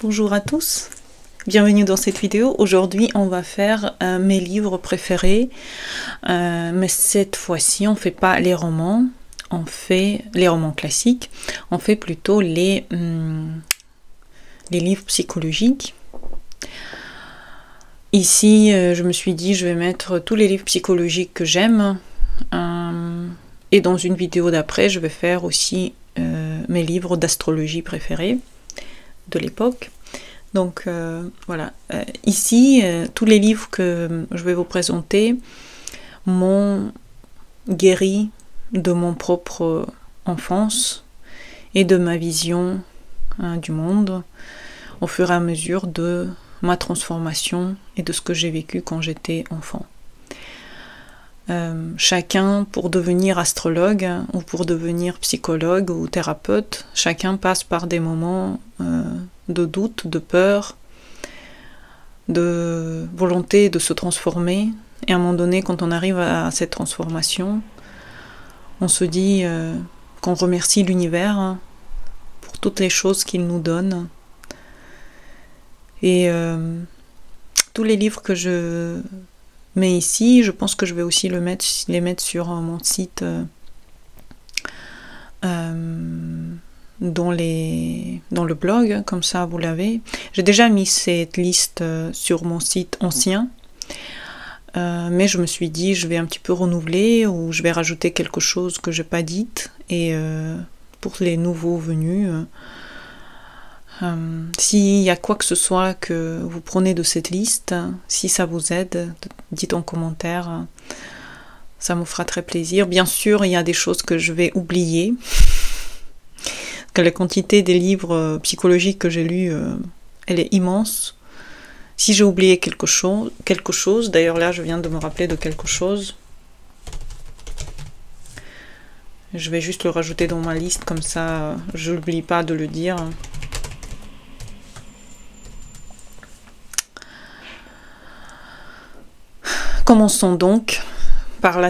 Bonjour à tous, bienvenue dans cette vidéo. Aujourd'hui on va faire mes livres préférés, mais cette fois-ci on fait pas les romans, on fait les romans classiques, on fait plutôt les livres psychologiques. Ici je me suis dit je vais mettre tous les livres psychologiques que j'aime, et dans une vidéo d'après je vais faire aussi mes livres d'astrologie préférés de l'époque. Donc voilà, ici tous les livres que je vais vous présenter m'ont guéri de mon propre enfance et de ma vision du monde au fur et à mesure de ma transformation et de ce que j'ai vécu quand j'étais enfant. Chacun, pour devenir astrologue ou pour devenir psychologue ou thérapeute, chacun passe par des moments de doute, de peur, de volonté de se transformer. Et à un moment donné, quand on arrive à cette transformation, on se dit qu'on remercie l'univers pour toutes les choses qu'il nous donne. Et tous les livres que je mets ici, je pense que je vais aussi les mettre sur mon site dans le blog, comme ça vous l'avez. J'ai déjà mis cette liste sur mon site ancien, mais je me suis dit je vais un petit peu renouveler ou je vais rajouter quelque chose que j'ai pas dit, et pour les nouveaux venus, s'il y a quoi que ce soit que vous prenez de cette liste, si ça vous aide, dites en commentaire, ça me fera très plaisir. Bien sûr, il y a des choses que je vais oublier, que la quantité des livres psychologiques que j'ai lus, elle est immense. Si j'ai oublié quelque chose, d'ailleurs là je viens de me rappeler de quelque chose, je vais juste le rajouter dans ma liste, comme ça je n'oublie pas de le dire. Commençons donc par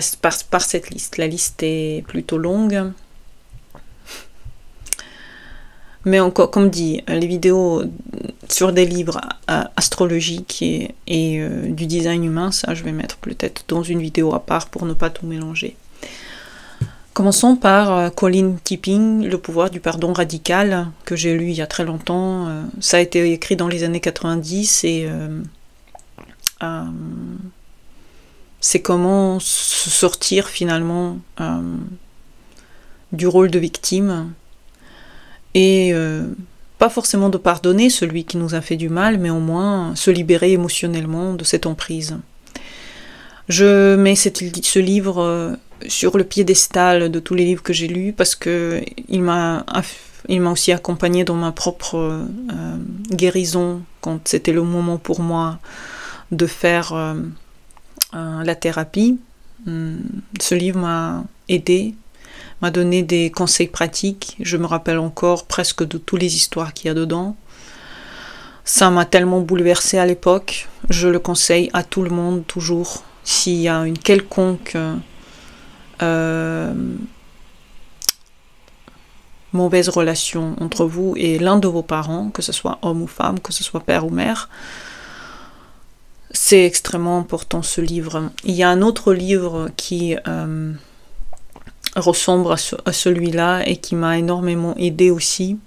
cette liste. La liste est plutôt longue. Mais encore, comme dit, les vidéos sur des livres astrologiques et du design humain, ça je vais mettre peut-être dans une vidéo à part pour ne pas tout mélanger. Commençons par Colleen Tipping, Le pouvoir du pardon radical, que j'ai lu il y a très longtemps. Ça a été écrit dans les années 90 et c'est comment se sortir finalement du rôle de victime et pas forcément de pardonner celui qui nous a fait du mal, mais au moins se libérer émotionnellement de cette emprise. Je mets ce livre sur le piédestal de tous les livres que j'ai lus parce que il m'a aussi accompagné dans ma propre guérison quand c'était le moment pour moi de faire la thérapie. Ce livre m'a aidé, m'a donné des conseils pratiques. Je me rappelle encore presque de toutes les histoires qu'il y a dedans. Ça m'a tellement bouleversée à l'époque. Je le conseille à tout le monde, toujours. S'il y a une quelconque mauvaise relation entre vous et l'un de vos parents, que ce soit homme ou femme, que ce soit père ou mère, c'est extrêmement important ce livre. Il y a un autre livre qui ressemble à celui-là et qui m'a énormément aidé aussi,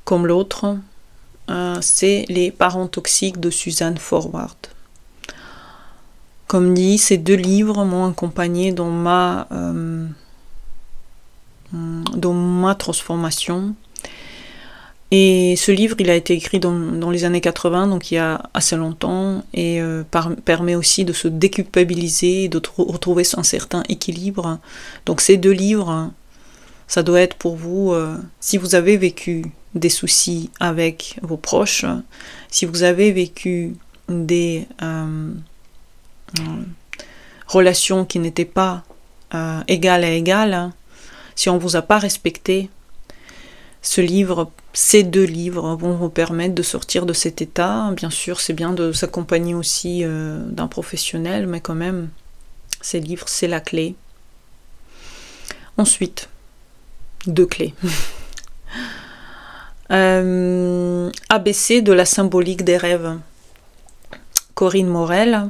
comme l'autre, c'est Les parents toxiques de Suzanne Forward. Comme dit, ces deux livres m'ont accompagné dans ma transformation. Et ce livre, il a été écrit dans les années 80, donc il y a assez longtemps, et permet aussi de se déculpabiliser, de retrouver un certain équilibre. Donc ces deux livres, ça doit être pour vous, si vous avez vécu des soucis avec vos proches, si vous avez vécu des relations qui n'étaient pas égales à égales, si on ne vous a pas respecté, ces deux livres vont vous permettre de sortir de cet état. Bien sûr, c'est bien de s'accompagner aussi d'un professionnel, mais quand même, ces livres, c'est la clé. Ensuite, deux clés. ABC de la symbolique des rêves. Corinne Morel.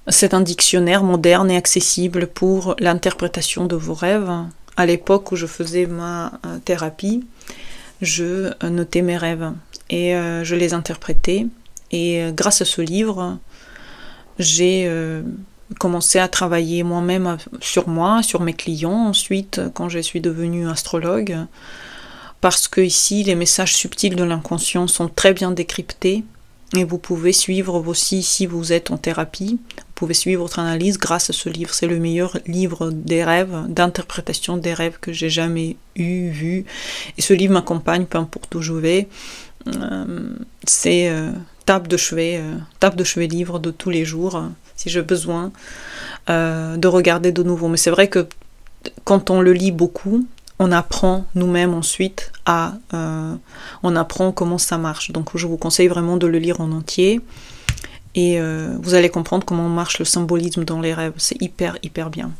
C'est un dictionnaire moderne et accessible pour l'interprétation de vos rêves. À l'époque où je faisais ma thérapie, je notais mes rêves et je les interprétais. Et grâce à ce livre, j'ai commencé à travailler moi-même sur moi, sur mes clients, ensuite quand je suis devenue astrologue, parce que ici les messages subtils de l'inconscient sont très bien décryptés et vous pouvez suivre aussi, si vous êtes en thérapie, vous pouvez suivre votre analyse grâce à ce livre. C'est le meilleur livre des rêves, d'interprétation des rêves que j'ai jamais vu, et ce livre m'accompagne peu importe où je vais. C'est tape de chevet livre de tous les jours, si j'ai besoin de regarder de nouveau. Mais c'est vrai que quand on le lit beaucoup, on apprend nous-mêmes ensuite on apprend comment ça marche. Donc je vous conseille vraiment de le lire en entier et vous allez comprendre comment marche le symbolisme dans les rêves. C'est hyper bien.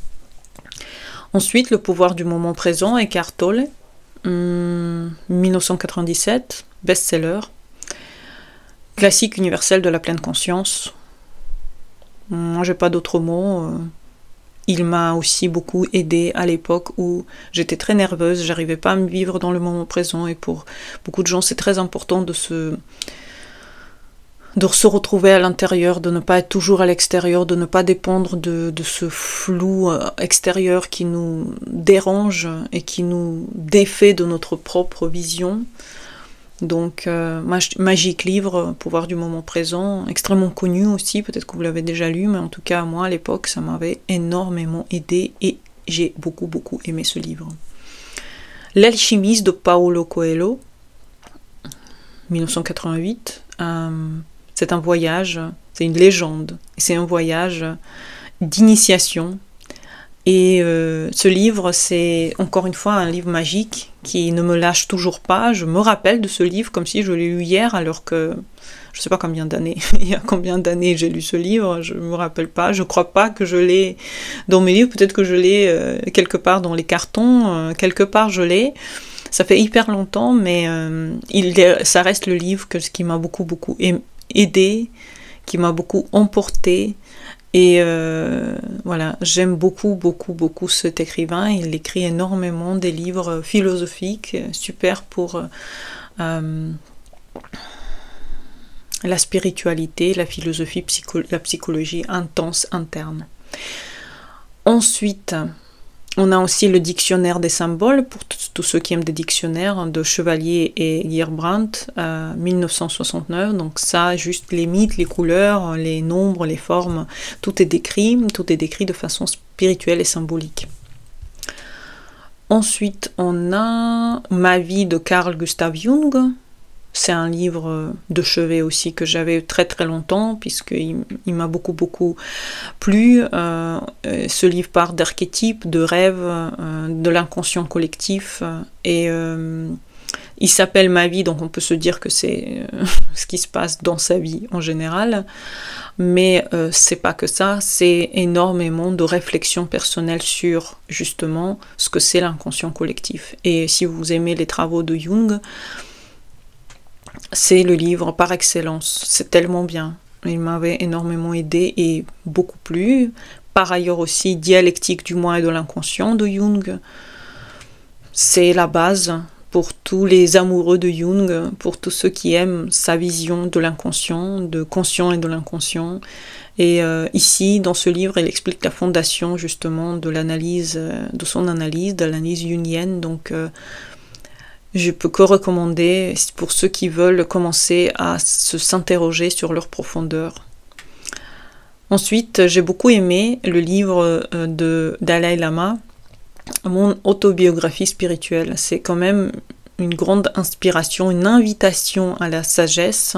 Ensuite, Le pouvoir du moment présent, Eckhart Tolle, 1997, best-seller, classique universel de la pleine conscience. Moi, j'ai pas d'autres mots. Il m'a aussi beaucoup aidé à l'époque où j'étais très nerveuse, j'arrivais pas à me vivre dans le moment présent, et pour beaucoup de gens c'est très important de se retrouver à l'intérieur, de ne pas être toujours à l'extérieur, de ne pas dépendre de ce flou extérieur qui nous dérange et qui nous défait de notre propre vision. Donc, magique livre, Pouvoir du moment présent, extrêmement connu aussi, peut-être que vous l'avez déjà lu, mais en tout cas, moi, à l'époque, ça m'avait énormément aidé et j'ai beaucoup aimé ce livre. L'alchimiste de Paulo Coelho, 1988, c'est un voyage, c'est une légende, c'est un voyage d'initiation. Et ce livre, c'est encore une fois un livre magique qui ne me lâche toujours pas. Je me rappelle de ce livre comme si je l'ai lu hier, alors que je ne sais pas combien d'années, il y a combien d'années j'ai lu ce livre, je ne me rappelle pas. Je ne crois pas que je l'ai dans mes livres, peut-être que je l'ai quelque part dans les cartons, quelque part je l'ai. Ça fait hyper longtemps, mais ça reste le livre qui m'a beaucoup aidé, qui m'a beaucoup emporté. Et voilà, j'aime beaucoup cet écrivain. Il écrit énormément des livres philosophiques, super pour la spiritualité, la philosophie, la psychologie intense interne. Ensuite, on a aussi le dictionnaire des symboles, pour tous ceux qui aiment des dictionnaires, de Chevalier et Geerbrandt, 1969. Donc ça, juste les mythes, les couleurs, les nombres, les formes, tout est décrit de façon spirituelle et symbolique. Ensuite, on a Ma vie de Carl Gustav Jung. C'est un livre de chevet aussi que j'avais très longtemps, puisqu'il m'a beaucoup plu. Ce livre part d'archétypes, de rêves, de l'inconscient collectif. Et il s'appelle Ma vie, donc on peut se dire que c'est ce qui se passe dans sa vie en général. Mais c'est pas que ça, c'est énormément de réflexion personnelle sur justement ce que c'est l'inconscient collectif. Et si vous aimez les travaux de Jung, c'est le livre par excellence, c'est tellement bien. Il m'avait énormément aidé et beaucoup plu. Par ailleurs aussi, Dialectique du moi et de l'inconscient de Jung. C'est la base pour tous les amoureux de Jung, pour tous ceux qui aiment sa vision de l'inconscient, de conscient et de l'inconscient. Et ici, dans ce livre, il explique la fondation justement de l'analyse, de l'analyse jungienne. Donc, je peux que recommander pour ceux qui veulent commencer à s'interroger sur leur profondeur. Ensuite, j'ai beaucoup aimé le livre de Dalai Lama, Mon autobiographie spirituelle. C'est quand même une grande inspiration, une invitation à la sagesse,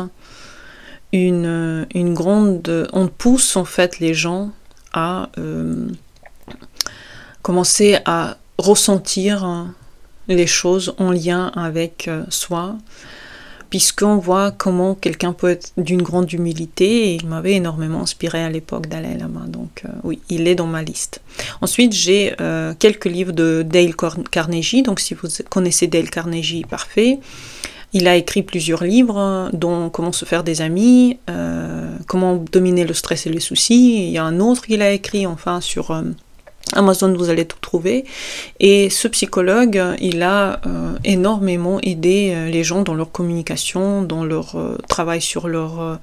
on pousse en fait les gens à commencer à ressentir les choses en lien avec soi, puisqu'on voit comment quelqu'un peut être d'une grande humilité, et il m'avait énormément inspiré à l'époque, Dalai Lama, donc oui, il est dans ma liste. Ensuite, j'ai quelques livres de Dale Carnegie, donc si vous connaissez Dale Carnegie, parfait. Il a écrit plusieurs livres, dont Comment se faire des amis, Comment dominer le stress et les soucis. Il y a un autre qu'il a écrit, enfin, sur Amazon, vous allez tout trouver. Et ce psychologue, il a énormément aidé les gens dans leur communication, dans leur travail sur leur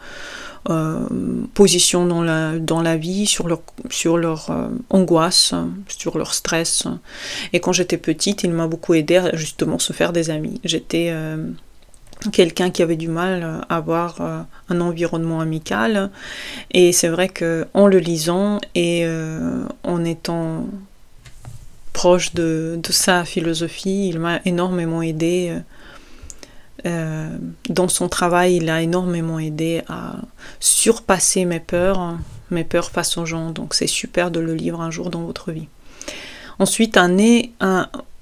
position dans la vie, sur leur angoisse, sur leur stress. Et quand j'étais petite, il m'a beaucoup aidé à justement se faire des amis. J'étais quelqu'un qui avait du mal à avoir un environnement amical, et c'est vrai qu'en le lisant et en étant proche de sa philosophie, il m'a énormément aidé. Dans son travail, il a énormément aidé à surpasser mes peurs face aux gens. Donc c'est super de le lire un jour dans votre vie. Ensuite,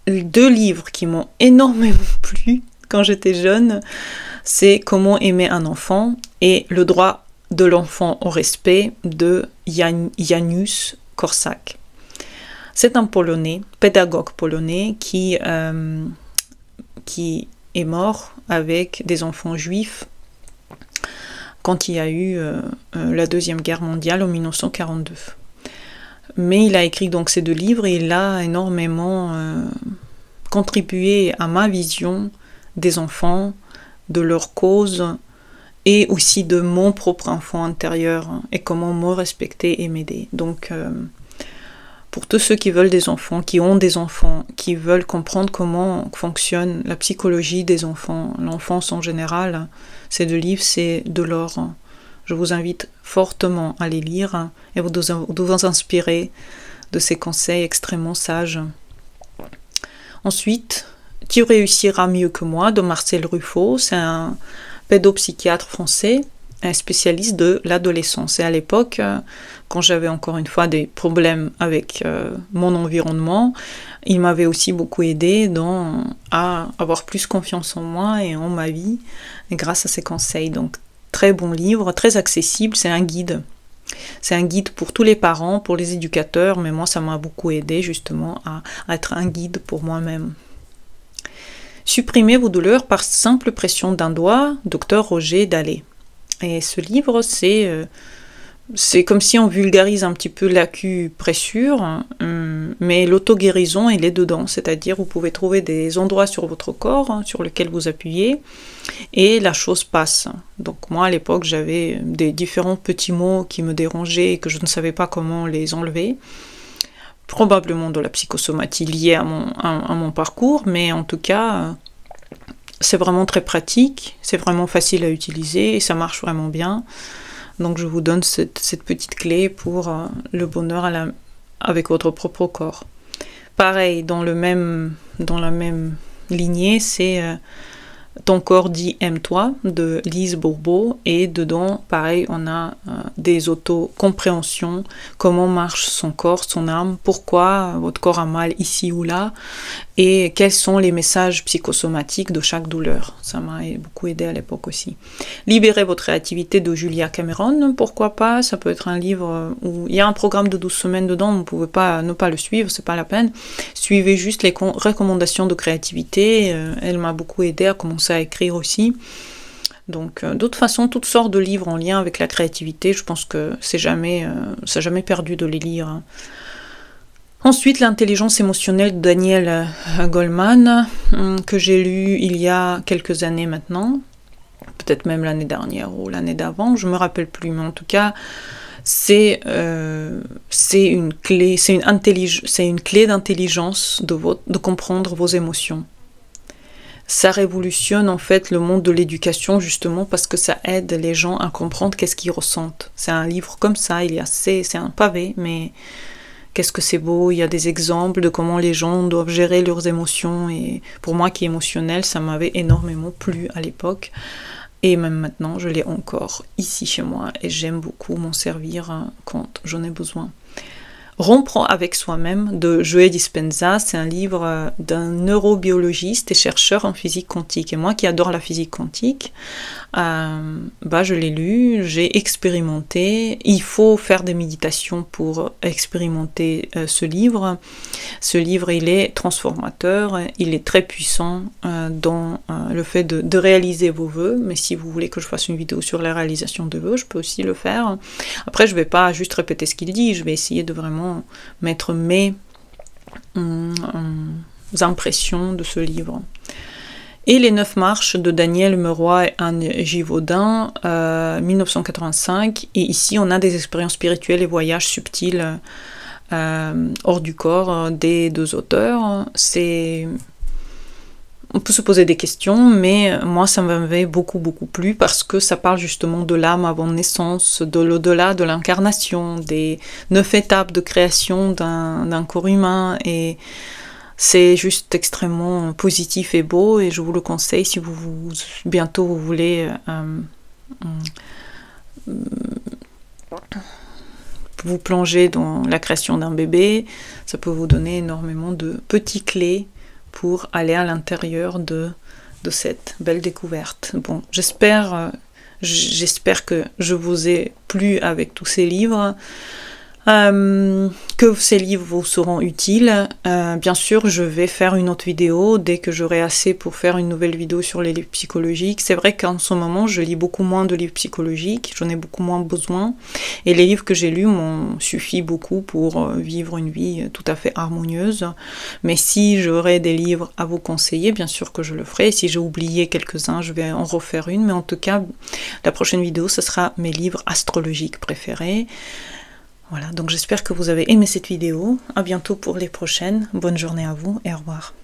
deux livres qui m'ont énormément plu quand j'étais jeune, c'est Comment aimer un enfant et Le droit de l'enfant au respect de Janusz Korczak. C'est un Polonais, pédagogue polonais qui est mort avec des enfants juifs quand il y a eu la Deuxième Guerre mondiale en 1942. Mais il a écrit donc ces deux livres et il a énormément contribué à ma vision des enfants, de leur cause et aussi de mon propre enfant intérieur et comment me respecter et m'aider. Donc pour tous ceux qui veulent des enfants, qui ont des enfants, qui veulent comprendre comment fonctionne la psychologie des enfants, l'enfance en général, ces deux livres, c'est de l'or. Je vous invite fortement à les lire et vous vous inspirer de ces conseils extrêmement sages. Ensuite, Tu réussiras mieux que moi de Marcel Ruffo, c'est un pédopsychiatre français, un spécialiste de l'adolescence. Et à l'époque, quand j'avais encore une fois des problèmes avec mon environnement, il m'avait aussi beaucoup aidé à avoir plus confiance en moi et en ma vie, et grâce à ses conseils. Donc très bon livre, très accessible, c'est un guide. C'est un guide pour tous les parents, pour les éducateurs, mais moi ça m'a beaucoup aidé justement à être un guide pour moi-même. Supprimez vos douleurs par simple pression d'un doigt, Dr Roger Dallet. Et ce livre, c'est comme si on vulgarise un petit peu l'acupressure, mais l'auto-guérison, elle est dedans. C'est-à-dire, vous pouvez trouver des endroits sur votre corps sur lesquels vous appuyez, et la chose passe. Donc moi, à l'époque, j'avais des différents petits mots qui me dérangeaient et que je ne savais pas comment les enlever. Probablement de la psychosomatie liée à mon parcours, mais en tout cas, c'est vraiment très pratique, c'est vraiment facile à utiliser et ça marche vraiment bien. Donc je vous donne cette petite clé pour le bonheur avec votre propre corps. Pareil, dans la même lignée, c'est Ton corps dit aime-toi de Lise Bourbeau, et dedans, pareil, on a des auto-compréhensions, comment marche son corps, son âme, pourquoi votre corps a mal ici ou là, et quels sont les messages psychosomatiques de chaque douleur. Ça m'a beaucoup aidé à l'époque aussi. Libérez votre créativité de Julia Cameron, pourquoi pas, ça peut être un livre où il y a un programme de 12 semaines dedans, vous ne pouvez pas ne pas le suivre, c'est pas la peine. Suivez juste les recommandations de créativité, elle m'a beaucoup aidé à commencer à écrire aussi. Donc d'autre façon, toutes sortes de livres en lien avec la créativité, je pense que ça n'a jamais perdu de les lire. Ensuite, l'intelligence émotionnelle de Daniel Goleman, que j'ai lu il y a quelques années maintenant, peut-être même l'année dernière ou l'année d'avant, je me rappelle plus, mais en tout cas, c'est une clé, c'est une clé d'intelligence de comprendre vos émotions. Ça révolutionne en fait le monde de l'éducation justement parce que ça aide les gens à comprendre qu'est-ce qu'ils ressentent. C'est un livre comme ça, c'est un pavé, mais qu'est-ce que c'est beau, il y a des exemples de comment les gens doivent gérer leurs émotions, et pour moi qui est émotionnelle, ça m'avait énormément plu à l'époque. Et même maintenant, je l'ai encore ici chez moi et j'aime beaucoup m'en servir quand j'en ai besoin. Rompre avec soi-même de Joe Dispenza. C'est un livre d'un neurobiologiste et chercheur en physique quantique. Et moi qui adore la physique quantique, je l'ai lu, j'ai expérimenté. Il faut faire des méditations pour expérimenter ce livre. Ce livre, il est transformateur, il est très puissant dans le fait de réaliser vos vœux. Mais si vous voulez que je fasse une vidéo sur la réalisation de vœux, je peux aussi le faire. Après, je ne vais pas juste répéter ce qu'il dit, je vais essayer de vraiment mettre mes impressions de ce livre. Et les 9 marches de Daniel Meroy et Anne Givaudan, 1985. Et ici, on a des expériences spirituelles et voyages subtils hors du corps des 2 auteurs. On peut se poser des questions, mais moi ça m'avait beaucoup plu parce que ça parle justement de l'âme avant naissance, de l'au-delà de l'incarnation, des 9 étapes de création d'un corps humain, et c'est juste extrêmement positif et beau, et je vous le conseille si bientôt vous voulez vous plonger dans la création d'un bébé. Ça peut vous donner énormément de petites clés pour aller à l'intérieur de cette belle découverte. Bon, j'espère que je vous ai plu avec tous ces livres, que ces livres vous seront utiles. Bien sûr, je vais faire une autre vidéo dès que j'aurai assez pour faire une nouvelle vidéo sur les livres psychologiques. C'est vrai qu'en ce moment, je lis beaucoup moins de livres psychologiques, j'en ai beaucoup moins besoin, et les livres que j'ai lus m'ont suffi beaucoup pour vivre une vie tout à fait harmonieuse. Mais si j'aurai des livres à vous conseiller, bien sûr que je le ferai. Si j'ai oublié quelques-uns, je vais en refaire une, mais en tout cas, la prochaine vidéo, ce sera mes livres astrologiques préférés. Voilà, donc j'espère que vous avez aimé cette vidéo. À bientôt pour les prochaines. Bonne journée à vous et au revoir.